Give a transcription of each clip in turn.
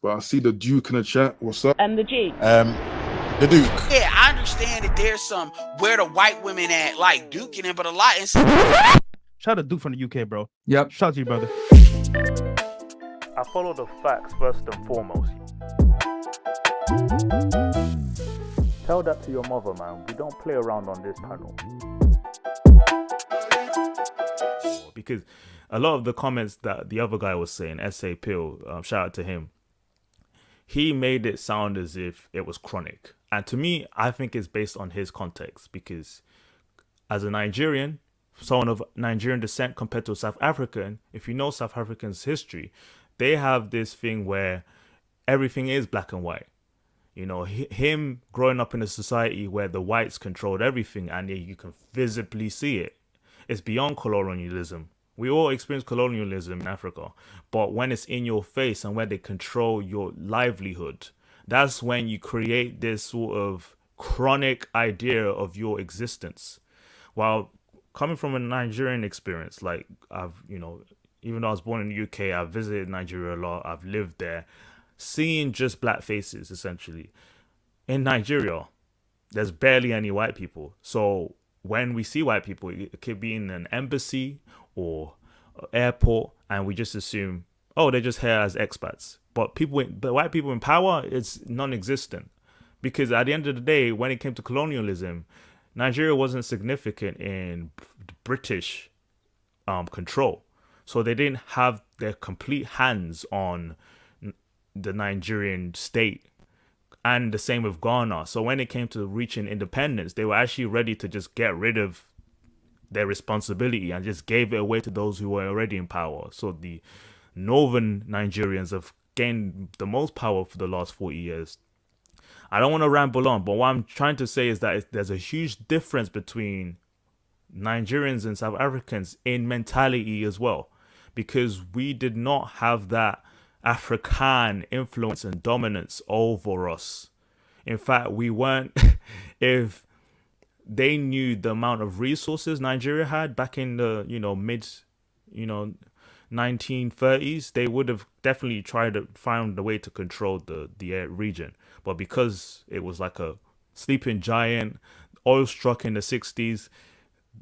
But I see the Duke in the chat. What's up? And the Duke. The Duke. Yeah, I understand that there's some where the white women at, like Duke in it, but a lot. Shout out to Duke from the UK, bro. Yep. Shout out to you, brother. I follow the facts first and foremost. Tell that to your mother, man. We don't play around on this panel. Because a lot of the comments that the other guy was saying, S.A. Peel, shout out to him, he made it sound as if it was chronic. And to me, I think it's based on his context. Because as a Nigerian, someone of Nigerian descent compared to a South African, if you know South Africans' history, they have this thing where everything is black and white. You know, him growing up in a society where the whites controlled everything and you can visibly see it. It's beyond colonialism. We all experience colonialism in Africa. But when it's in your face and where they control your livelihood, that's when you create this sort of chronic idea of your existence. While coming from a Nigerian experience, like even though I was born in the UK, I've visited Nigeria a lot, I've lived there, seeing just black faces, essentially. In Nigeria, there's barely any white people. So when we see white people, it could be in an embassy or airport, and we just assume, oh, they're just here as expats. But white people in power, it's non-existent. Because at the end of the day, when it came to colonialism, Nigeria wasn't significant in British control. So they didn't have their complete hands on the Nigerian state, and the same with Ghana. So when it came to reaching independence, they were actually ready to just get rid of their responsibility and just gave it away to those who were already in power. So the northern Nigerians have gained the most power for the last 40 years. I don't want to ramble on, but what I'm trying to say is that there's a huge difference between Nigerians and South Africans in mentality as well, because we did not have that African influence and dominance over us. In fact, we weren't, if they knew the amount of resources Nigeria had back in the, mid, 1930s, they would have definitely tried to find a way to control the region. But because it was like a sleeping giant, oil struck in the 60s,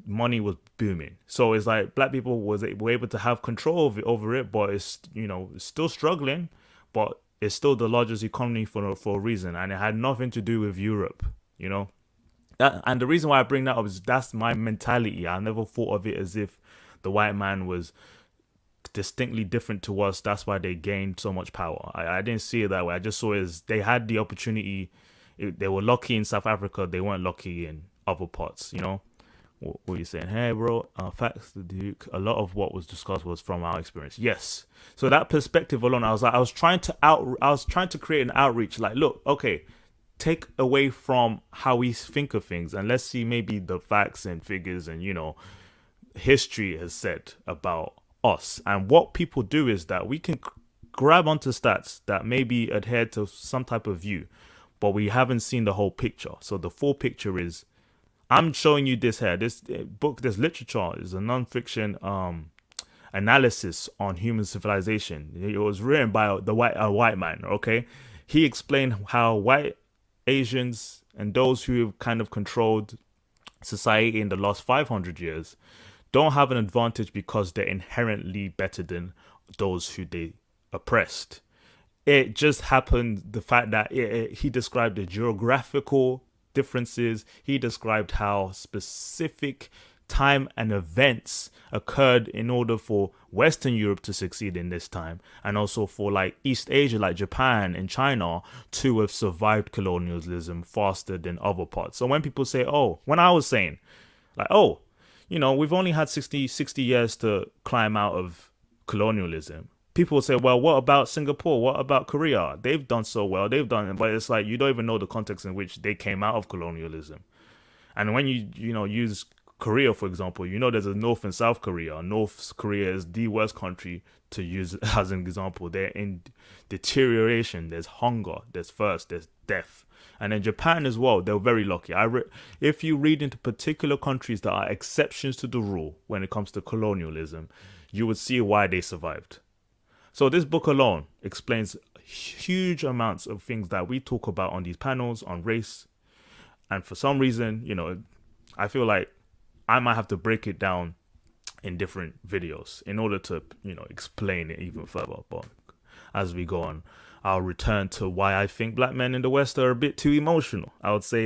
money was booming. So it's like black people were able to have control over it, but it's it's still struggling, but it's still the largest economy for a reason, and it had nothing to do with Europe. And the reason why I bring that up is that's my mentality. I never thought of it as if the white man was distinctly different to us. That's why they gained so much power. I didn't see it that way. I just saw it as they had the opportunity. They were lucky in South Africa. They weren't lucky in other parts. What were you saying? Hey, bro, facts, the Duke. A lot of what was discussed was from our experience. Yes. So that perspective alone, I was trying to create an outreach. Like, look, okay, take away from how we think of things, and let's see maybe the facts and figures and history has said about us. And what people do is that we can grab onto stats that maybe adhere to some type of view, but we haven't seen the whole picture. So the full picture is, I'm showing you this here. This book, this literature is a non-fiction analysis on human civilization. It was written by a white man, okay? He explained how white Asians and those who have kind of controlled society in the last 500 years don't have an advantage because they're inherently better than those who they oppressed. It just happened, the fact that he described the geographical differences. He described how specific time and events occurred in order for Western Europe to succeed in this time, and also for like East Asia, like Japan and China, to have survived colonialism faster than other parts. So when people say, when I was saying like, we've only had 60 years to climb out of colonialism, people will say, well, what about Singapore? What about Korea? They've done so well. They've done it. But it's like, you don't even know the context in which they came out of colonialism. And when you use Korea, for example, there's a North and South Korea. North Korea is the worst country to use as an example. They're in deterioration. There's hunger. There's thirst. There's death. And in Japan as well, they're very lucky. If you read into particular countries that are exceptions to the rule when it comes to colonialism, you would see why they survived. So this book alone explains huge amounts of things that we talk about on these panels on race, and for some reason, you know, I feel like I might have to break it down in different videos in order to, you know, explain it even further. But as we go on, I'll return to why I think black men in the West are a bit too emotional. I would say